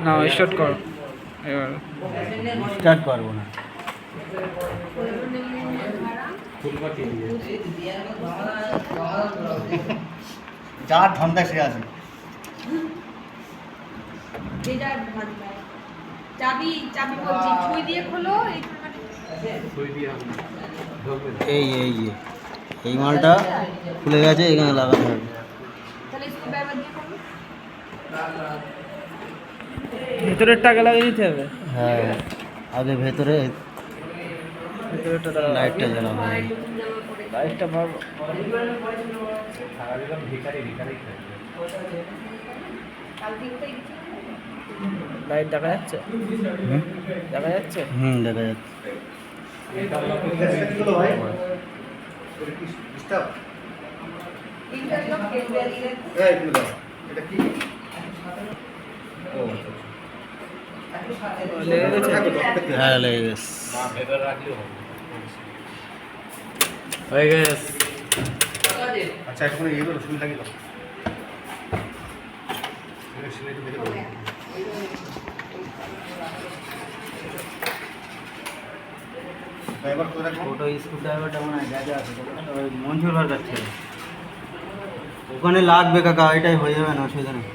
না স্টার্ট করো এবার। স্টার্ট করবো না। যার ধান্দা সে আছে। চাবি চাবি বলছি ছুঁই দিয়ে খোলো এই এই যে এই মালটা খুলে গেছে, এখানে লাগাতে হবে। তাহলে স্ক্রুড্রাইভার দিয়ে খোলো। ভেতরের টাকা লাগিয়ে দিতে হবে। হ্যাঁ, আগে ভেতরে ভেতরেরটা লাইটটা জ্বালাবো। লাইটটা ভালো। লাইট দেখা যাচ্ছে, দেখা যাচ্ছে। দেখা যাচ্ছে। ইন্টারলক কেটে দিয়ে লেগে গেছে। হ্যাঁ লেগে গেছে। হয়ে গেছে। আচ্ছা এখন এই হলো সুই লাগিয়ে দাও। ছোটো স্ক্রুড্রাইভারটা মনে হয় জায়গা আছে, ওই মঞ্জুর ভার কাছে ওখানে লাগবে কাকা, এটাই হয়ে যাবে না, অসুবিধা নেই।